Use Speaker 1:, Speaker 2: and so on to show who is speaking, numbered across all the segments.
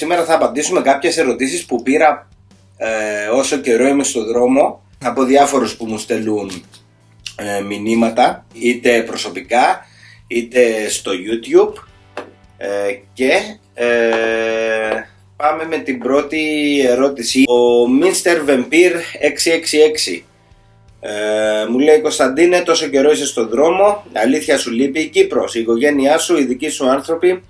Speaker 1: σήμερα θα απαντήσουμε κάποιες ερωτήσεις που πήρα όσο καιρό είμαι στο δρόμο από διάφορους που μου στέλνουν μηνύματα, είτε προσωπικά είτε στο YouTube, και πάμε με την πρώτη ερώτηση. Ο Mr. Vampire 666 μου λέει: Κωνσταντίνε, τόσο καιρό είσαι στον δρόμο, αλήθεια σου λείπει η Κύπρος, η οικογένειά σου, οι δικοί σου άνθρωποι?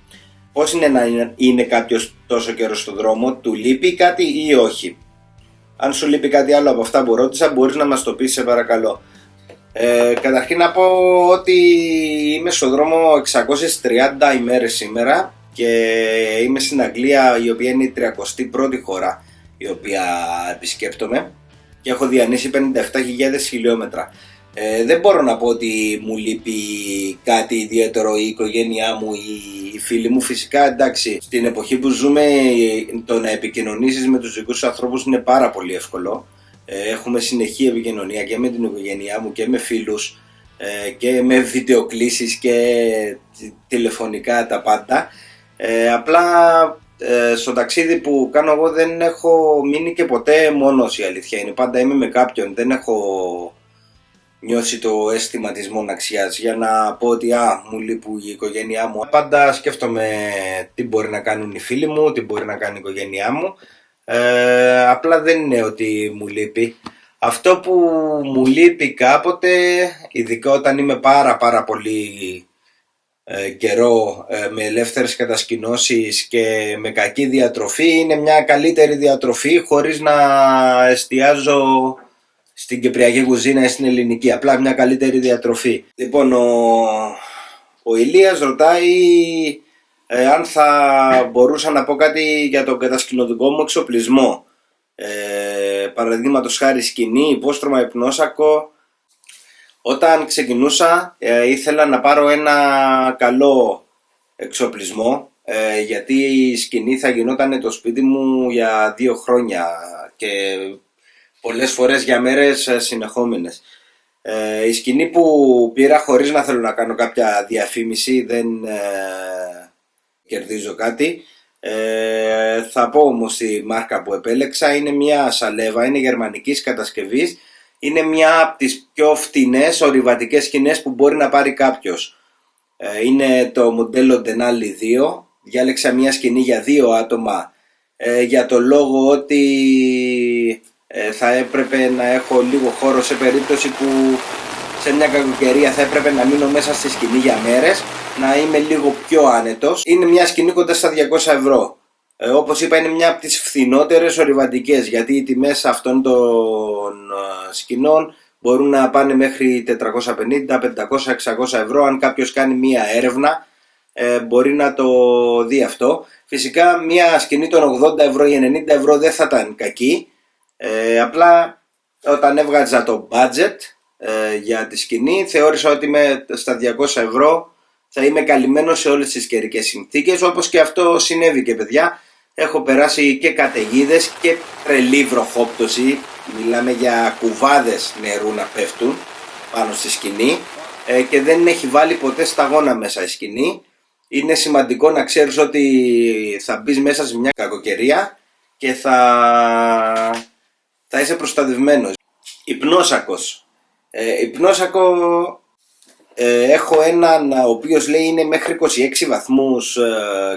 Speaker 1: Πώς είναι να είναι κάποιος τόσο καιρό στον δρόμο, του λείπει κάτι ή όχι? Αν σου λείπει κάτι άλλο από αυτά που ρώτησα, μπορείς να μας το πεις, σε παρακαλώ. Καταρχήν να πω ότι είμαι στον δρόμο 630 ημέρες σήμερα και είμαι στην Αγγλία, η οποία είναι η 31η χώρα η οποία επισκέπτομαι, και έχω διανύσει 57.000 χιλιόμετρα. Δεν μπορώ να πω ότι μου λείπει κάτι ιδιαίτερο η οικογένειά μου ή οι φίλοι μου. Φυσικά, εντάξει, στην εποχή που ζούμε το να επικοινωνήσεις με τους δικούς σου ανθρώπους είναι πάρα πολύ εύκολο. Έχουμε συνεχή επικοινωνία και με την οικογένειά μου και με φίλους, και με βιντεοκλήσεις και τηλεφωνικά, τα πάντα. Απλά στο ταξίδι που κάνω εγώ δεν έχω μείνει και ποτέ μόνος, η αλήθεια είναι. Πάντα είμαι με κάποιον, δεν έχω νιώσει το αίσθημα της μοναξιάς για να πω ότι μου λείπει η οικογένειά μου. Πάντα σκέφτομαι τι μπορεί να κάνουν οι φίλοι μου, τι μπορεί να κάνει η οικογένειά μου. Απλά δεν είναι ότι μου λείπει. Αυτό που μου λείπει κάποτε, ειδικά όταν είμαι πάρα πολύ καιρό με ελεύθερες κατασκηνώσεις και με κακή διατροφή, είναι μια καλύτερη διατροφή χωρίς να εστιάζω στην κυπριακή κουζίνα ή στην ελληνική, απλά μια καλύτερη διατροφή. Λοιπόν, ο Ηλίας ρωτάει αν θα μπορούσα να πω κάτι για τον κατασκηνωτικό μου εξοπλισμό. Παραδείγματος χάρη σκηνή, υπόστρωμα, υπνόσακο. Όταν ξεκινούσα ήθελα να πάρω ένα καλό εξοπλισμό, γιατί η σκηνή θα γινόταν το σπίτι μου για 2 χρόνια και πολλές φορές για μέρες συνεχόμενες. Η σκηνή που πήρα, χωρίς να θέλω να κάνω κάποια διαφήμιση, δεν κερδίζω κάτι, θα πω όμως τη μάρκα που επέλεξα. Είναι μια Σαλέβα, είναι γερμανικής κατασκευής. Είναι μια από τις πιο φτηνές ορειβατικές σκηνές που μπορεί να πάρει κάποιος. Είναι το μοντέλο Denali 2. Διάλεξα μια σκηνή για 2 άτομα, για το λόγο ότι θα έπρεπε να έχω λίγο χώρο σε περίπτωση που σε μια κακοκαιρία θα έπρεπε να μείνω μέσα στη σκηνή για μέρες, να είμαι λίγο πιο άνετος. Είναι μια σκηνή κοντά στα 200 ευρώ. Όπως είπα, είναι μια από τις φθηνότερες ορειβατικές, γιατί οι τιμές αυτών των σκηνών μπορούν να πάνε μέχρι 450, 500, 600 ευρώ. Αν κάποιος κάνει μια έρευνα μπορεί να το δει αυτό. Φυσικά μια σκηνή των 80 ευρώ ή 90 ευρώ δεν θα ήταν κακή. Απλά όταν έβγαζα το budget για τη σκηνή, θεώρησα ότι στα 200 ευρώ θα είμαι καλυμμένος σε όλες τις καιρικές συνθήκες, όπως και αυτό συνέβη και παιδιά. Έχω περάσει και καταιγίδες και τρελή βροχόπτωση, μιλάμε για κουβάδες νερού να πέφτουν πάνω στη σκηνή, και δεν έχει βάλει ποτέ σταγόνα μέσα η σκηνή. Είναι σημαντικό να ξέρεις ότι θα μπεις μέσα σε μια κακοκαιρία και θα είσαι προστατευμένος. Υπνόσακος. Υπνόσακο έχω έναν ο οποίος λέει είναι μέχρι 26 βαθμούς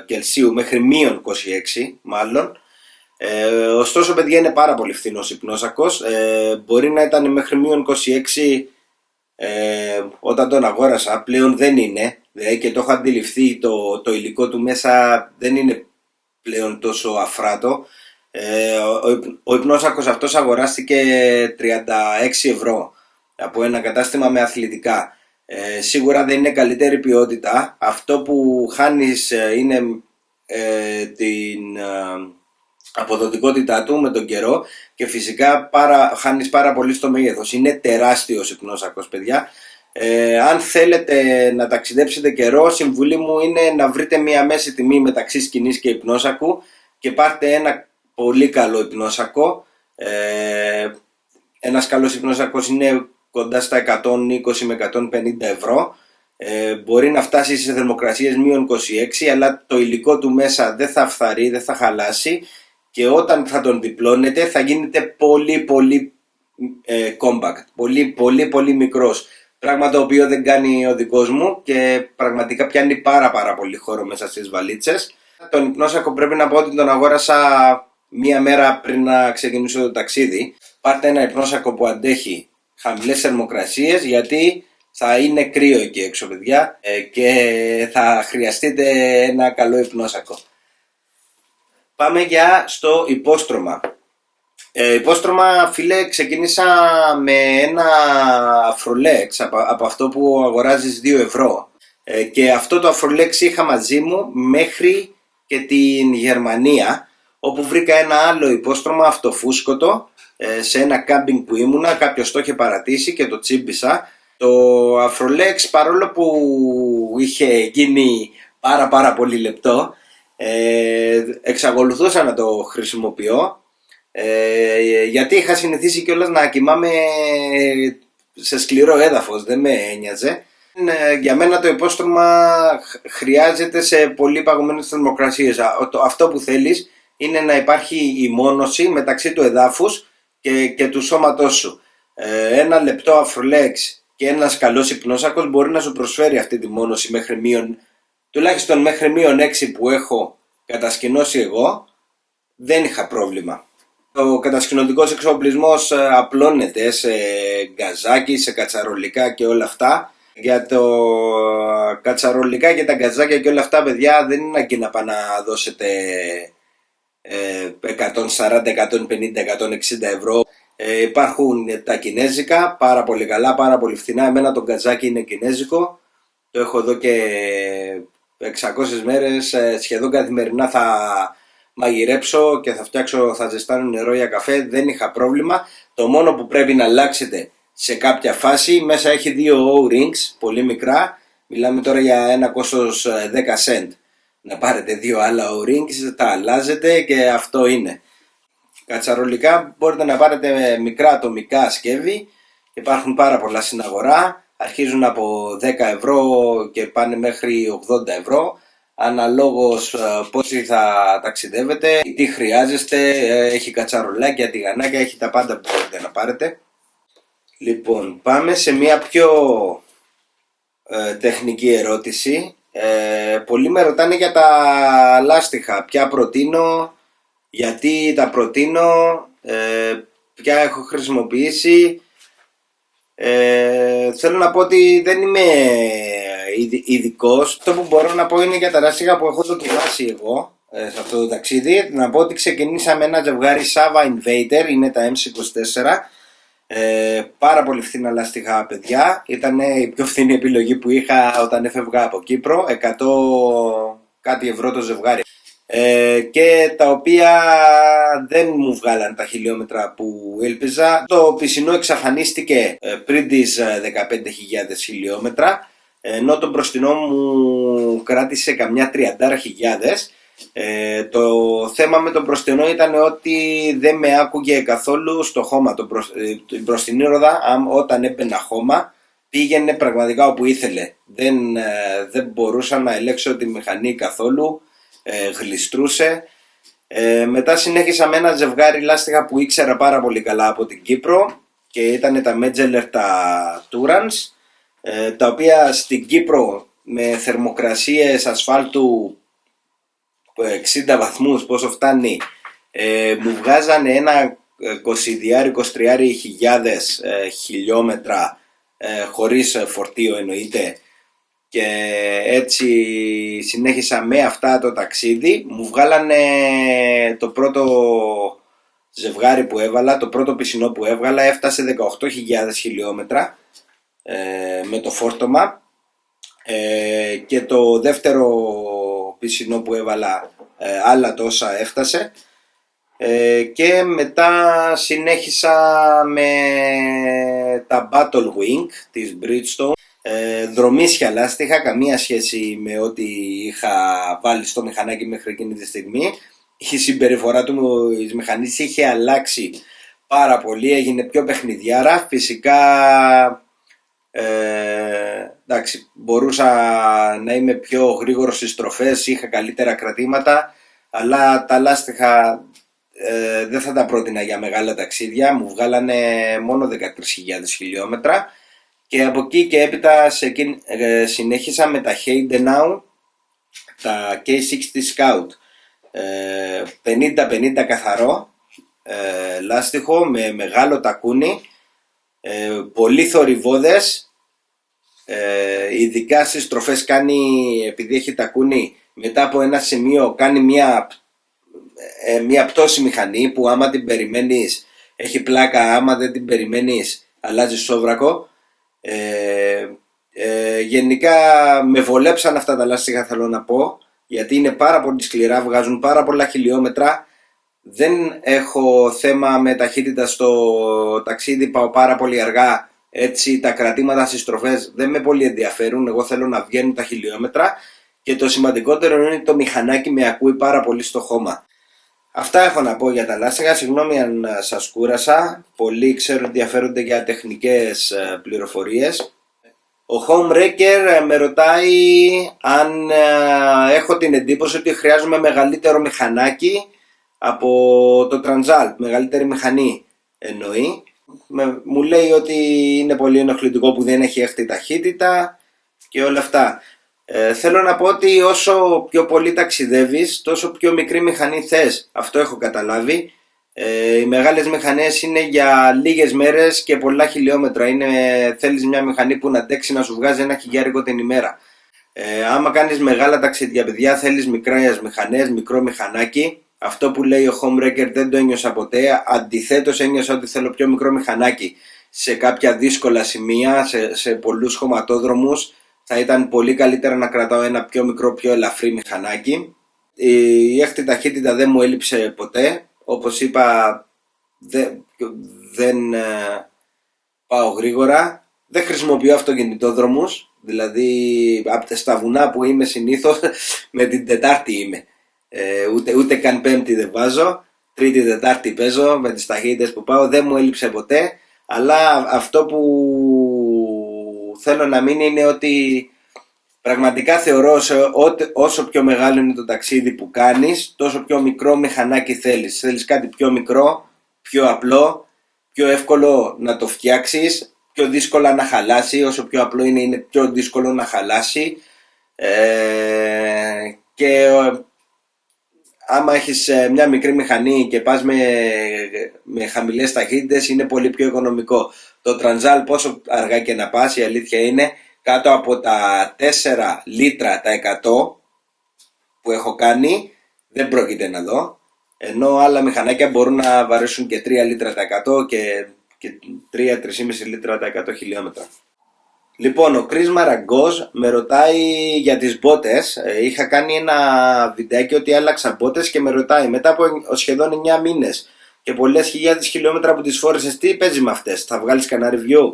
Speaker 1: Κελσίου, μέχρι μείον 26 μάλλον. Ωστόσο παιδιά, είναι πάρα πολύ φθηνός υπνόσακος. Μπορεί να ήταν μέχρι μείον 26 όταν τον αγόρασα, πλέον δεν είναι, και το έχω αντιληφθεί, το υλικό του μέσα δεν είναι πλέον τόσο αφράτο. Ο υπνόσακος αυτός αγοράστηκε 36 ευρώ από ένα κατάστημα με αθλητικά. Σίγουρα δεν είναι καλύτερη ποιότητα. Αυτό που χάνεις είναι την αποδοτικότητά του με τον καιρό, και φυσικά χάνεις πάρα πολύ στο μέγεθος. Είναι τεράστιος υπνόσακος παιδιά. Αν θέλετε να ταξιδέψετε καιρό, συμβουλή μου είναι να βρείτε μια μέση τιμή μεταξύ σκηνής και υπνόσακου και πάρτε ένα πολύ καλό υπνόσακο. Ένας καλός υπνόσακος είναι κοντά στα 120 με 150 ευρώ. Μπορεί να φτάσει σε θερμοκρασίες -26, αλλά το υλικό του μέσα δεν θα φθαρεί, δεν θα χαλάσει, και όταν θα τον διπλώνετε θα γίνεται πολύ compact, πολύ μικρός, πράγμα το οποίο δεν κάνει ο δικός μου και πραγματικά πιάνει πάρα πολύ χώρο μέσα στις βαλίτσες. Τον υπνόσακο πρέπει να πω ότι τον αγόρασα μία μέρα πριν να ξεκινήσω το ταξίδι. Πάρτε ένα υπνόσακο που αντέχει χαμηλές θερμοκρασίες, γιατί θα είναι κρύο εκεί έξω, παιδιά, και θα χρειαστείτε ένα καλό υπνόσακο. Πάμε στο υπόστρωμα. Υπόστρωμα, φίλε, ξεκίνησα με ένα Afrolex από αυτό που αγοράζεις 2 ευρώ, και αυτό το Afrolex είχα μαζί μου μέχρι και την Γερμανία, όπου βρήκα ένα άλλο υπόστρωμα αυτοφούσκωτο σε ένα κάμπινγκ που ήμουνα. Κάποιος το είχε παρατήσει και το τσίμπησα. Το Afrolex, παρόλο που είχε γίνει πάρα πολύ λεπτό, εξακολουθούσα να το χρησιμοποιώ, γιατί είχα συνηθίσει κιόλας να κοιμάμαι σε σκληρό έδαφος, δεν με ένοιαζε. Για μένα το υπόστρωμα χρειάζεται σε πολύ παγωμένες θερμοκρασίες. Αυτό που θέλεις είναι να υπάρχει η μόνωση μεταξύ του εδάφους και του σώματός σου. Ένα λεπτό Afrolex και ένας καλός υπνόσακος μπορεί να σου προσφέρει αυτή τη μόνωση τουλάχιστον μέχρι -6 που έχω κατασκηνώσει εγώ. Δεν είχα πρόβλημα. Ο κατασκηνωτικός εξοπλισμός απλώνεται σε γκαζάκι, σε κατσαρολικά και όλα αυτά. Για το κατσαρολικά και τα γκαζάκια και όλα αυτά, παιδιά, δεν είναι εκεί να πάνε να δώσετε 140, 150, 160 ευρώ. Υπάρχουν τα κινέζικα, πάρα πολύ καλά, πάρα πολύ φθηνά. Εμένα το γκαζάκι είναι κινέζικο, το έχω εδώ και 600 μέρες, σχεδόν καθημερινά θα μαγειρέψω και θα ζεστάνω νερό για καφέ, δεν είχα πρόβλημα. Το μόνο που πρέπει να αλλάξετε σε κάποια φάση, μέσα έχει 2 O-rings, πολύ μικρά, μιλάμε τώρα για ένα κόστος 10 cent. Να πάρετε 2 άλλα O-rings, τα αλλάζετε και αυτό είναι. Κατσαρολικά μπορείτε να πάρετε μικρά ατομικά σκεύη, υπάρχουν πάρα πολλά στην αγορά, αρχίζουν από 10 ευρώ και πάνε μέχρι 80 ευρώ. Αναλόγως πόσοι θα ταξιδεύετε, τι χρειάζεστε, έχει κατσαρολάκια, τηγανάκια, έχει τα πάντα που μπορείτε να πάρετε. Λοιπόν, πάμε σε μια πιο τεχνική ερώτηση. Πολλοί με ρωτάνε για τα λάστιχα, ποια προτείνω, γιατί τα προτείνω, ποια έχω χρησιμοποιήσει. Θέλω να πω ότι δεν είμαι ειδικός. Αυτό που μπορώ να πω είναι για τα λάστιχα που έχω δοκιμάσει εγώ σε αυτό το ταξίδι. Να πω ότι ξεκινήσαμε ένα ζευγάρι Sava Invader, είναι τα MC24. Πάρα πολύ φθηνά λάστιχα, παιδιά. Ήταν η πιο φθηνή επιλογή που είχα όταν έφευγα από Κύπρο, 100 κάτι ευρώ το ζευγάρι, και τα οποία δεν μου βγάλαν τα χιλιόμετρα που έλπιζα. Το πισινό εξαφανίστηκε πριν τις 15.000 χιλιόμετρα, ενώ το μπροστινό μου κράτησε καμιά 30.000. Το θέμα με το μπροστινό ήταν ότι δεν με άκουγε καθόλου στο χώμα. Η μπροστινή ρόδα, όταν έπαινα χώμα, πήγαινε πραγματικά όπου ήθελε. Δεν μπορούσα να ελέγξω τη μηχανή καθόλου, γλιστρούσε. Μετά συνέχισα με ένα ζευγάρι λάστιχα που ήξερα πάρα πολύ καλά από την Κύπρο, και ήταν τα Metzeler, τα Tourans, τα οποία στην Κύπρο με θερμοκρασίες ασφάλτου 60 βαθμούς, πόσο φτάνει, μου βγάζανε ένα 20-23 χιλιάδες χιλιόμετρα χωρίς φορτίο, εννοείται, και έτσι συνέχισα με αυτά το ταξίδι. Μου βγάλανε το πρώτο ζευγάρι που έβαλα, το πρώτο πισινό που έβγαλα, έφτασε 18.000 χιλιόμετρα με το φόρτωμα, και το δεύτερο πισινό που έβαλα άλλα τόσα έφτασε, και μετά συνέχισα με τα Battle Wing της Bridgestone, δρομίσια λάστιχα, καμία σχέση με ό,τι είχα βάλει στο μηχανάκι μέχρι εκείνη τη στιγμή. Η συμπεριφορά του της μηχανής είχε αλλάξει πάρα πολύ, έγινε πιο παιχνιδιάρα. Φυσικά εντάξει, μπορούσα να είμαι πιο γρήγορος στις στροφές, είχα καλύτερα κρατήματα, αλλά τα λάστιχα δεν θα τα πρότεινα για μεγάλα ταξίδια. Μου βγάλανε μόνο 13.000 χιλιόμετρα και από εκεί και έπειτα συνέχισα με τα Heidenau, τα K60 Scout, 50-50 καθαρό λάστιχο με μεγάλο τακούνι, πολύ θορυβόδες, ειδικά στις στροφές κάνει, επειδή έχει τακούνι, μετά από ένα σημείο κάνει μια πτώση μηχανή που άμα την περιμένεις έχει πλάκα, άμα δεν την περιμένεις αλλάζει σόβρακο. Γενικά με βολέψαν αυτά τα λάστιχα, θέλω να πω, γιατί είναι πάρα πολύ σκληρά, βγάζουν πάρα πολλά χιλιόμετρα. Δεν έχω θέμα με ταχύτητα στο ταξίδι, πάω πάρα πολύ αργά, έτσι τα κρατήματα στις στροφές δεν με πολύ ενδιαφέρουν, εγώ θέλω να βγαίνουν τα χιλιόμετρα και το σημαντικότερο είναι το μηχανάκι με ακούει πάρα πολύ στο χώμα. Αυτά έχω να πω για τα λάστιχα, συγγνώμη αν σας κούρασα, πολλοί ξέρω ότι ενδιαφέρονται για τεχνικές πληροφορίες. Ο Homewrecker με ρωτάει αν έχω την εντύπωση ότι χρειάζομαι μεγαλύτερο μηχανάκι από το Transalt, μεγαλύτερη μηχανή εννοεί. Μου λέει ότι είναι πολύ ενοχλητικό που δεν έχει έκτη ταχύτητα και όλα αυτά. Θέλω να πω ότι όσο πιο πολύ ταξιδεύεις, τόσο πιο μικρή μηχανή θες. Αυτό έχω καταλάβει. Οι μεγάλες μηχανές είναι για λίγες μέρες και πολλά χιλιόμετρα. Θέλεις μια μηχανή που να αντέξει να σου βγάζει 1.000 την ημέρα. Άμα κάνεις μεγάλα ταξίδια, παιδιά, θέλεις μικρές μηχανές, μικρό μηχανάκι. Αυτό που λέει ο Homewrecker δεν το ένιωσα ποτέ. Αντιθέτως ένιωσα ότι θέλω πιο μικρό μηχανάκι. Σε κάποια δύσκολα σημεία, σε πολλούς χωματόδρομους, θα ήταν πολύ καλύτερα να κρατάω ένα πιο μικρό, πιο ελαφρύ μηχανάκι. Η έκτη ταχύτητα δεν μου έλειψε ποτέ. Όπως είπα, δεν πάω γρήγορα. Δεν χρησιμοποιώ αυτοκινητόδρομους. Δηλαδή στα βουνά που είμαι συνήθως με την Τετάρτη είμαι. Ούτε καν Πέμπτη δεν βάζω. Τρίτη, Τετάρτη παίζω με τις ταχύτητες που πάω. Δεν μου έλειψε ποτέ. Αλλά αυτό που θέλω να μείνει είναι ότι πραγματικά θεωρώ ότι όσο πιο μεγάλο είναι το ταξίδι που κάνεις, τόσο πιο μικρό μηχανάκι θέλεις. Θέλεις κάτι πιο μικρό, πιο απλό, πιο εύκολο να το φτιάξεις, πιο δύσκολα να χαλάσει. Όσο πιο απλό είναι πιο δύσκολο να χαλάσει. Και άμα έχεις μια μικρή μηχανή και πας με χαμηλές ταχύτητες, είναι πολύ πιο οικονομικό. Το Transalt, πόσο αργά και να πας, η αλήθεια είναι κάτω από τα 4 λίτρα τα 100 που έχω κάνει δεν πρόκειται να δω, ενώ άλλα μηχανάκια μπορούν να βαρέσουν και 3 λίτρα τα 100 και 3-3,5 λίτρα τα 100 χιλιόμετρα. Λοιπόν, ο Chris Maraγκός με ρωτάει για τις μπότες. Είχα κάνει ένα βιντεάκι ότι άλλαξα μπότες και με ρωτάει μετά από σχεδόν 9 μήνες και πολλές χιλιάδες χιλιόμετρα που τις φόρεσες, τι παίζει με αυτές, θα βγάλεις κανένα review?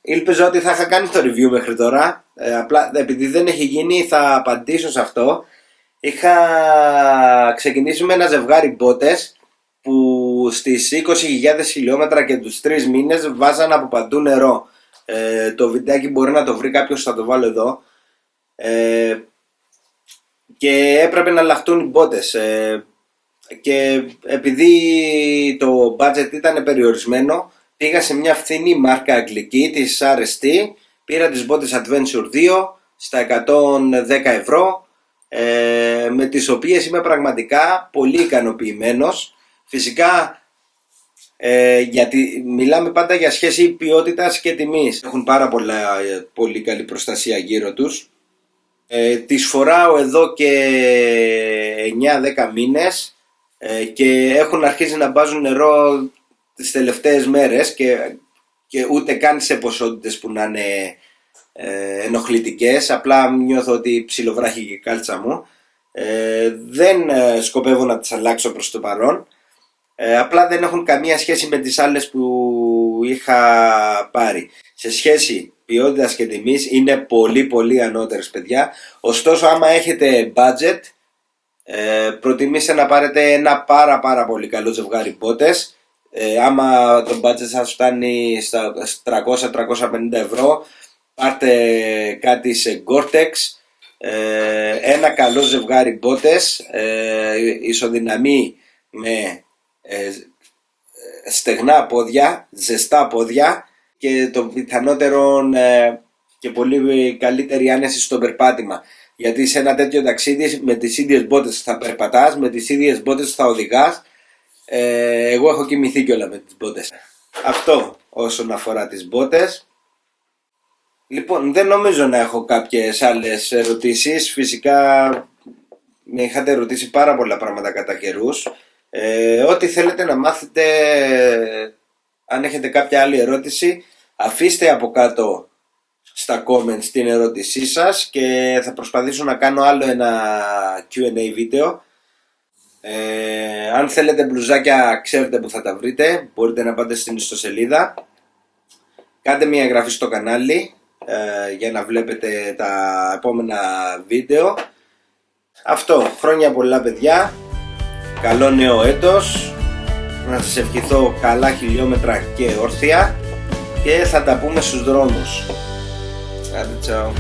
Speaker 1: Ήλπιζα ότι θα είχα κάνει το review μέχρι τώρα, απλά επειδή δεν έχει γίνει θα απαντήσω σε αυτό. Είχα ξεκινήσει με ένα ζευγάρι μπότες που στις 20.000 χιλιόμετρα και τους 3 μήνες βάζαν από παντού νερό. Το βιντεάκι μπορεί να το βρει κάποιος, θα το βάλω εδώ. Και έπρεπε να αλλάχτούν οι μπότες. Και επειδή το budget ήταν περιορισμένο, πήγα σε μια φθηνή μάρκα αγγλική της RST, πήρα τις μπότες Adventure 2 στα 110 ευρώ, με τις οποίες είμαι πραγματικά πολύ ικανοποιημένος. Φυσικά, γιατί μιλάμε πάντα για σχέση ποιότητας και τιμής. Έχουν πολύ καλή προστασία γύρω τους. Τις φοράω εδώ και 9-10 μήνες και έχουν αρχίσει να μπάζουν νερό τις τελευταίες μέρες και ούτε καν σε ποσότητες που να είναι ενοχλητικές. Απλά νιώθω ότι ψιλοβράχει και η κάλτσα μου. Δεν σκοπεύω να τις αλλάξω προς το παρόν. Απλά δεν έχουν καμία σχέση με τις άλλες που είχα πάρει. Σε σχέση ποιότητας και τιμής είναι πολύ πολύ ανώτερες, παιδιά. Ωστόσο, άμα έχετε budget, προτιμήστε να πάρετε ένα πάρα πολύ καλό ζευγάρι μπότες. Άμα το budget σας φτάνει στα 300-350 ευρώ, πάρτε κάτι σε Gore-Tex, ένα καλό ζευγάρι μπότες, ισοδυναμή με στεγνά πόδια, ζεστά πόδια και το πιθανότερο και πολύ καλύτερη άνεση στο περπάτημα. Γιατί σε ένα τέτοιο ταξίδι με τις ίδιες μπότες θα περπατάς, με τις ίδιες μπότες θα οδηγάς. Εγώ έχω κοιμηθεί κιόλα με τις μπότες. Αυτό όσον αφορά τις μπότες. Λοιπόν, δεν νομίζω να έχω κάποιες άλλες ερωτήσεις. Φυσικά με είχατε ρωτήσει πάρα πολλά πράγματα κατά καιρούς. Ό,τι θέλετε να μάθετε, αν έχετε κάποια άλλη ερώτηση, αφήστε από κάτω στα comments την ερώτησή σας και θα προσπαθήσω να κάνω άλλο ένα Q&A βίντεο. Αν θέλετε μπλουζάκια, ξέρετε που θα τα βρείτε. Μπορείτε να πάτε στην ιστοσελίδα, κάντε μια εγγραφή στο κανάλι για να βλέπετε τα επόμενα βίντεο. Αυτό, χρόνια πολλά παιδιά, καλό νέο έτος, να σας ευχηθώ καλά χιλιόμετρα και όρθια και θα τα πούμε στους δρόμους. Άντε, τσάου.